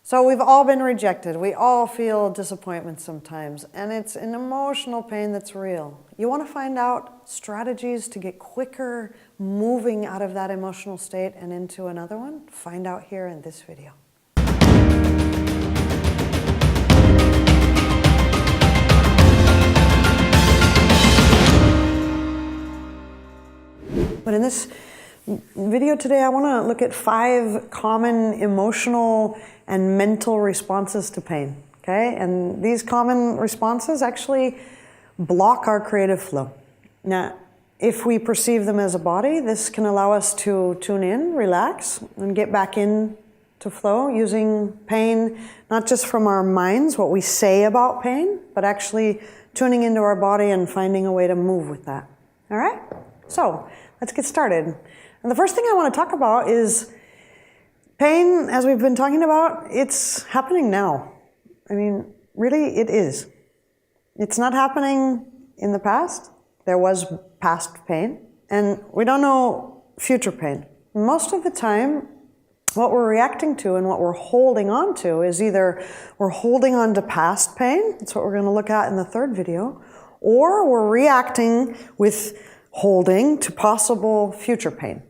So we've all been rejected. We all feel disappointment sometimes, and it's an emotional pain that's real. You want to find out strategies to get quicker moving out of that emotional state and into another one? Find out here in this video. But in this video today, I want to look at 5 common emotional and mental responses to pain, okay? And these common responses actually block our creative flow. Now, if we perceive them as a body, this can allow us to tune in, relax, and get back in to flow using pain, not just from our minds, what we say about pain, but actually tuning into our body and finding a way to move with that, all right? So, let's get started. And the first thing I want to talk about is pain, as we've been talking about, it's happening now. I mean, really, it is. It's not happening in the past. There was past pain, and we don't know future pain. Most of the time, what we're reacting to and what we're holding on to is either we're holding on to past pain, that's what we're going to look at in the third video, or we're reacting with holding to possible future pain.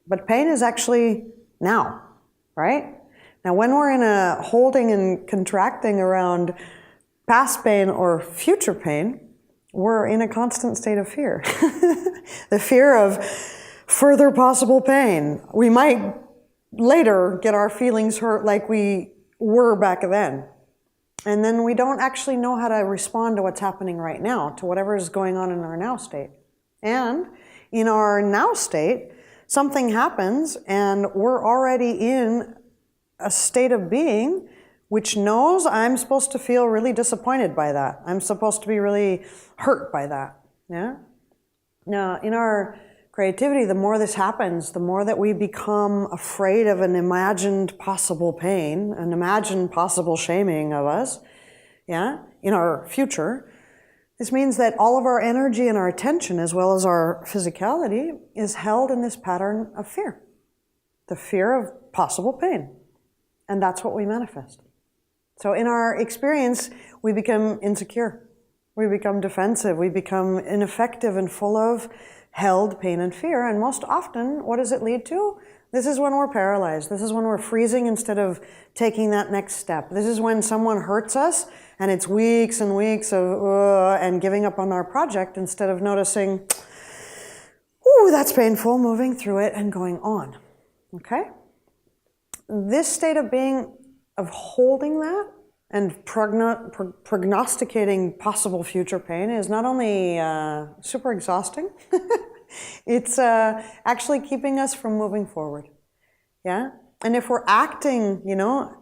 But pain is actually now, right? Now, when we're in a holding and contracting around past pain or future pain, we're in a constant state of fear. The fear of further possible pain. We might later get our feelings hurt like we were back then. And then we don't actually know how to respond to what's happening right now, to whatever is going on in our now state. And in our now state, something happens and we're already in a state of being which knows I'm supposed to feel really disappointed by that. I'm supposed to be really hurt by that. Yeah? Now, in our creativity, the more this happens, the more that we become afraid of an imagined possible pain, an imagined possible shaming of us, yeah, in our future. This means that all of our energy and our attention, as well as our physicality, is held in this pattern of fear. The fear of possible pain. And that's what we manifest. So in our experience, we become insecure. We become defensive. We become ineffective and full of held pain and fear. And most often, what does it lead to? This is when we're paralyzed. This is when we're freezing instead of taking that next step. This is when someone hurts us and it's weeks and weeks of and giving up on our project instead of noticing, ooh, that's painful, moving through it and going on. Okay? This state of being, of holding that and prognosticating possible future pain is not only super exhausting, it's actually keeping us from moving forward. Yeah? And if we're acting, you know,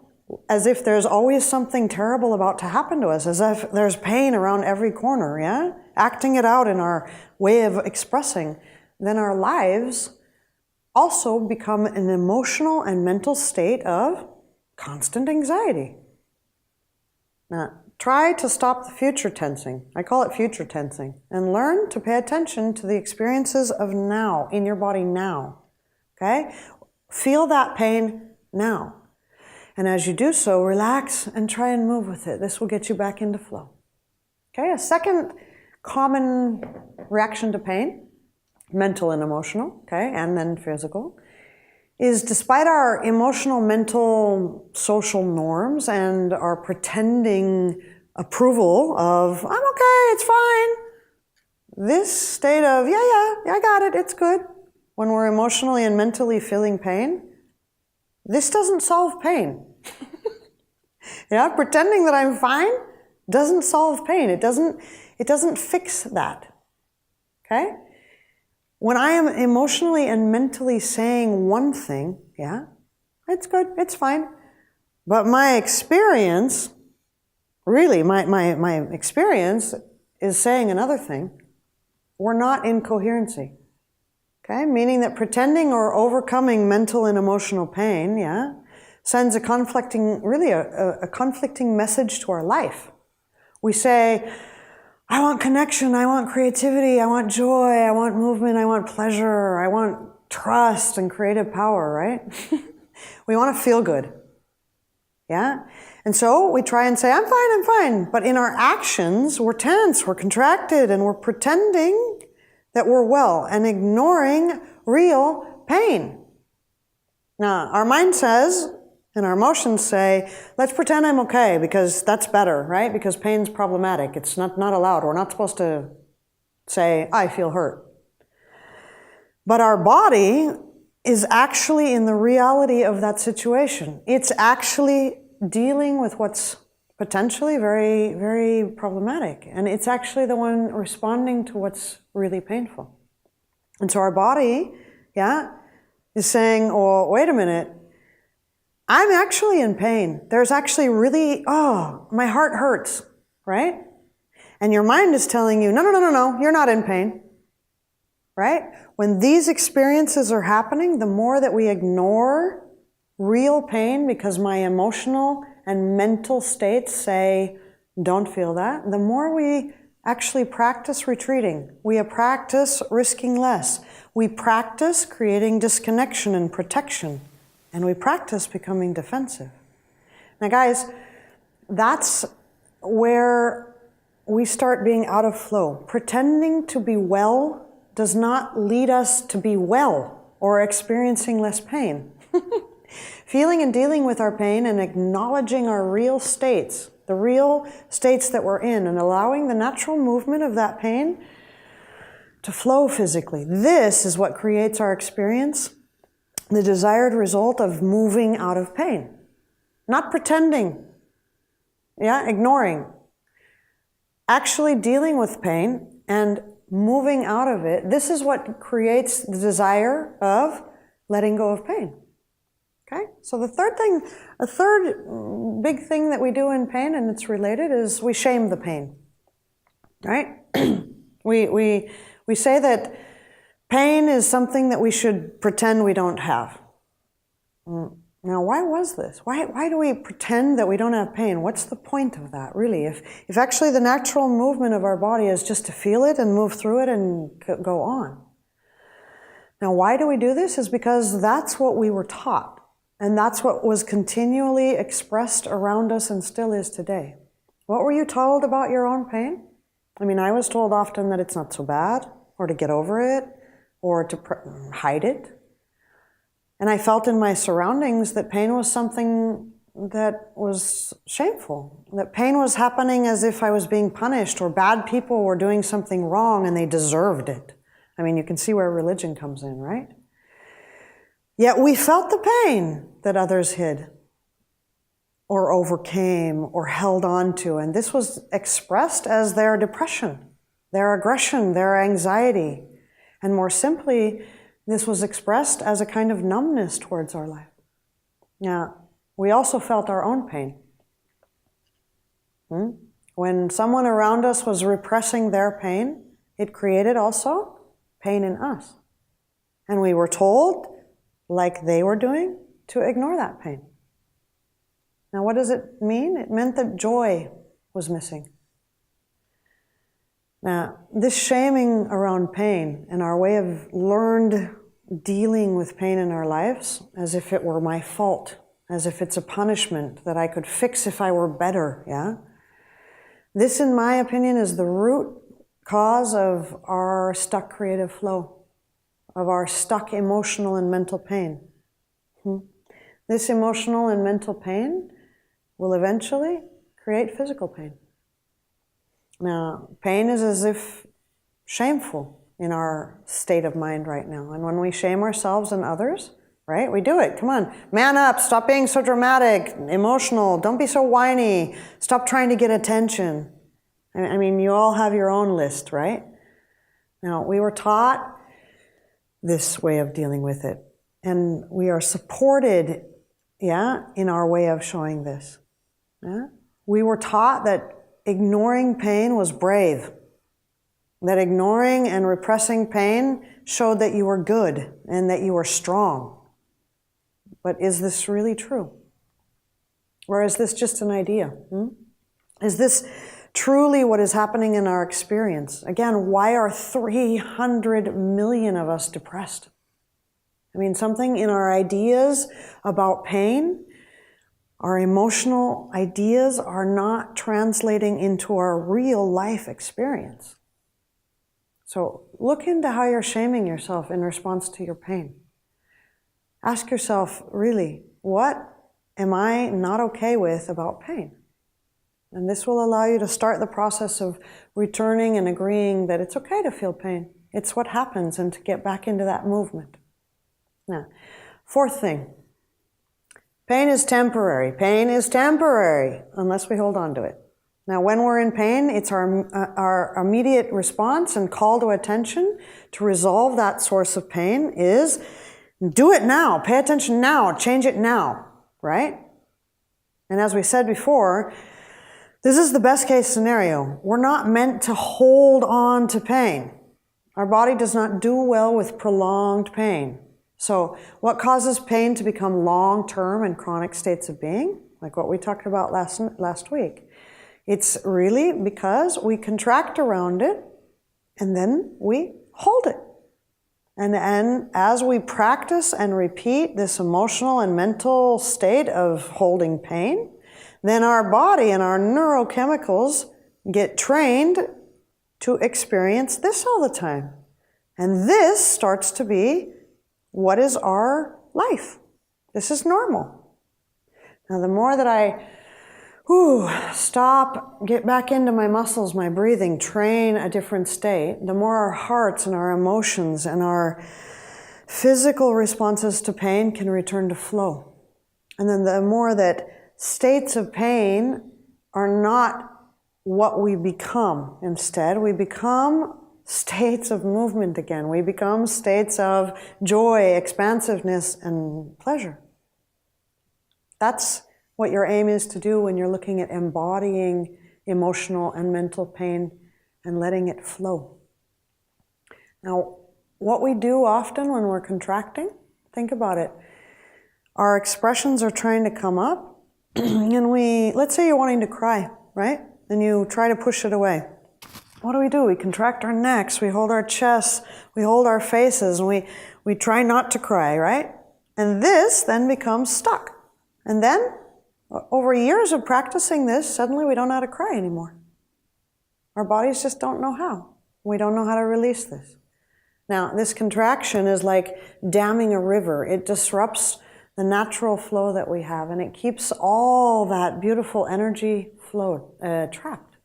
as if there's always something terrible about to happen to us, as if there's pain around every corner, yeah? Acting it out in our way of expressing, then our lives also become an emotional and mental state of constant anxiety. Now, try to stop the future tensing. I call it future tensing. And learn to pay attention to the experiences of now, in your body now. Okay? Feel that pain now. And as you do so, relax and try and move with it. This will get you back into flow. Okay? A second common reaction to pain, mental and emotional, okay, and then physical, is despite our emotional, mental, social norms and our pretending approval of, I'm okay, it's fine, this state of, yeah, I got it, it's good, when we're emotionally and mentally feeling pain, this doesn't solve pain. Yeah, pretending that I'm fine doesn't solve pain. It doesn't fix that. Okay? When I am emotionally and mentally saying one thing, yeah, it's good, it's fine. But my experience, really, my experience is saying another thing. We're not in coherency. Okay? Meaning that pretending or overcoming mental and emotional pain, yeah, sends a conflicting message to our life. We say, I want connection, I want creativity, I want joy, I want movement, I want pleasure, I want trust and creative power, right? We want to feel good. Yeah? And so we try and say, I'm fine. But in our actions, we're tense, we're contracted, and we're pretending that we're well and ignoring real pain. Now, our mind says, and our emotions say, let's pretend I'm okay because that's better, right? Because pain's problematic. It's not allowed. We're not supposed to say, I feel hurt. But our body is actually in the reality of that situation. It's actually dealing with what's potentially very, very problematic. And it's actually the one responding to what's really painful. And so our body, is saying, oh, wait a minute, I'm actually in pain. There's actually really, my heart hurts, right? And your mind is telling you, no, you're not in pain, right? When these experiences are happening, the more that we ignore real pain because my emotional and mental states say, don't feel that, the more we actually practice retreating. We practice risking less. We practice creating disconnection and protection. And we practice becoming defensive. Now guys, that's where we start being out of flow. Pretending to be well does not lead us to be well or experiencing less pain. Feeling and dealing with our pain and acknowledging our real states, the real states that we're in, and allowing the natural movement of that pain to flow physically. This is what creates our experience, the desired result of moving out of pain. Not pretending, ignoring. Actually dealing with pain and moving out of it. This is what creates the desire of letting go of pain. Okay? So a third big thing that we do in pain, and it's related, is we shame the pain. Right? We say that pain is something that we should pretend we don't have. Now, why was this? Why do we pretend that we don't have pain? What's the point of that, really? If actually the natural movement of our body is just to feel it and move through it and go on. Now, why do we do this? Is because that's what we were taught. And that's what was continually expressed around us and still is today. What were you told about your own pain? I mean, I was told often that it's not so bad, or to get over it, or to hide it. And I felt in my surroundings that pain was something that was shameful, that pain was happening as if I was being punished, or bad people were doing something wrong and they deserved it. I mean, you can see where religion comes in, right? Yet we felt the pain that others hid, or overcame, or held on to, and this was expressed as their depression, their aggression, their anxiety. And more simply, this was expressed as a kind of numbness towards our life. Now, we also felt our own pain. When someone around us was repressing their pain, it created also pain in us. And we were told, like they were doing, to ignore that pain. Now, what does it mean? It meant that joy was missing. Now, this shaming around pain and our way of learned dealing with pain in our lives, as if it were my fault, as if it's a punishment that I could fix if I were better, This, in my opinion, is the root cause of our stuck creative flow, of our stuck emotional and mental pain. This emotional and mental pain will eventually create physical pain. Now, pain is as if shameful in our state of mind right now. And when we shame ourselves and others, right, we do it. Come on, man up, stop being so dramatic, emotional, don't be so whiny, stop trying to get attention. I mean, you all have your own list, right? Now, we were taught this way of dealing with it. And we are supported, in our way of showing this. We were taught that ignoring pain was brave. That ignoring and repressing pain showed that you were good and that you were strong. But is this really true? Or is this just an idea? Is this truly what is happening in our experience? Again, why are 300 million of us depressed? I mean, something in our ideas about pain Our emotional ideas are not translating into our real life experience. So look into how you're shaming yourself in response to your pain. Ask yourself, really, what am I not okay with about pain? And this will allow you to start the process of returning and agreeing that it's okay to feel pain. It's what happens, and to get back into that movement. Now, fourth thing. Pain is temporary. Pain is temporary unless we hold on to it. Now, when we're in pain, it's our immediate response and call to attention to resolve that source of pain is do it now, pay attention now, change it now, right? And as we said before, this is the best case scenario. We're not meant to hold on to pain. Our body does not do well with prolonged pain. So what causes pain to become long-term and chronic states of being, like what we talked about last week? It's really because we contract around it and then we hold it. And as we practice and repeat this emotional and mental state of holding pain, then our body and our neurochemicals get trained to experience this all the time. And this starts to be what is our life. This is normal. Now, the more that I stop, get back into my muscles, my breathing, train a different state, the more our hearts and our emotions and our physical responses to pain can return to flow. And then the more that states of pain are not what we become. Instead, we become states of movement again. We become states of joy, expansiveness, and pleasure. That's what your aim is to do when you're looking at embodying emotional and mental pain and letting it flow. Now, what we do often when we're contracting, think about it. Our expressions are trying to come up, and let's say you're wanting to cry, right? And you try to push it away. What do? We contract our necks, we hold our chests, we hold our faces, and we try not to cry, right? And this then becomes stuck. And then, over years of practicing this, suddenly we don't know how to cry anymore. Our bodies just don't know how. We don't know how to release this. Now, this contraction is like damming a river. It disrupts the natural flow that we have, and it keeps all that beautiful energy flow trapped.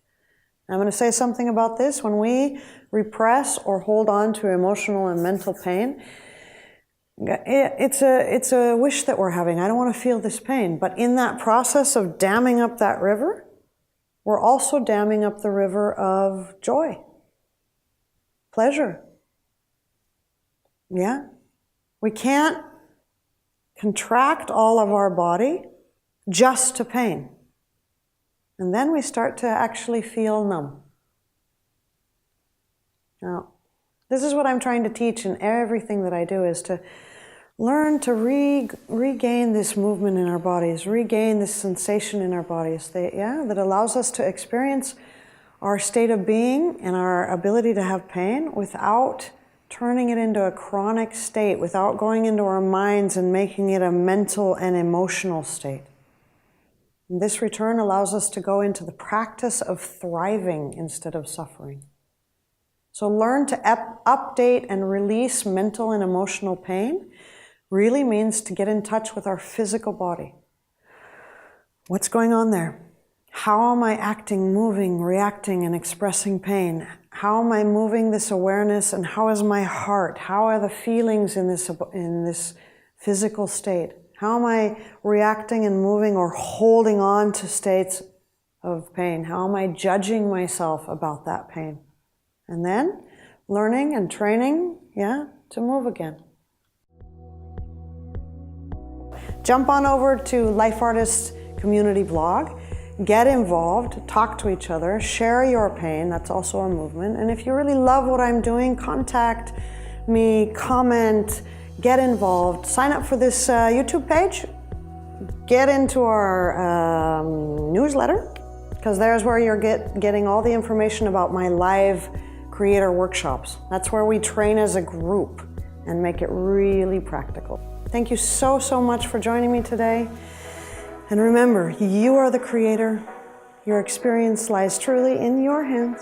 I'm going to say something about this. When we repress or hold on to emotional and mental pain, it's a wish that we're having. I don't want to feel this pain. But in that process of damming up that river, we're also damming up the river of joy, pleasure. Yeah? We can't contract all of our body just to pain. And then we start to actually feel numb. Now, this is what I'm trying to teach in everything that I do, is to learn to regain this movement in our bodies, regain this sensation in our bodies that allows us to experience our state of being and our ability to have pain without turning it into a chronic state, without going into our minds and making it a mental and emotional state. And this return allows us to go into the practice of thriving instead of suffering. So learn to update and release mental and emotional pain really means to get in touch with our physical body. What's going on there? How am I acting, moving, reacting, and expressing pain? How am I moving this awareness, and how is my heart? How are the feelings in this physical state? How am I reacting and moving or holding on to states of pain? How am I judging myself about that pain? And then learning and training, to move again. Jump on over to Life Artist Community blog, get involved, talk to each other, share your pain. That's also a movement. And if you really love what I'm doing, contact me, comment, get involved, sign up for this YouTube page, get into our newsletter, because there's where you're getting all the information about my live creator workshops. That's where we train as a group and make it really practical. Thank you so much for joining me today. And remember, you are the creator. Your experience lies truly in your hands.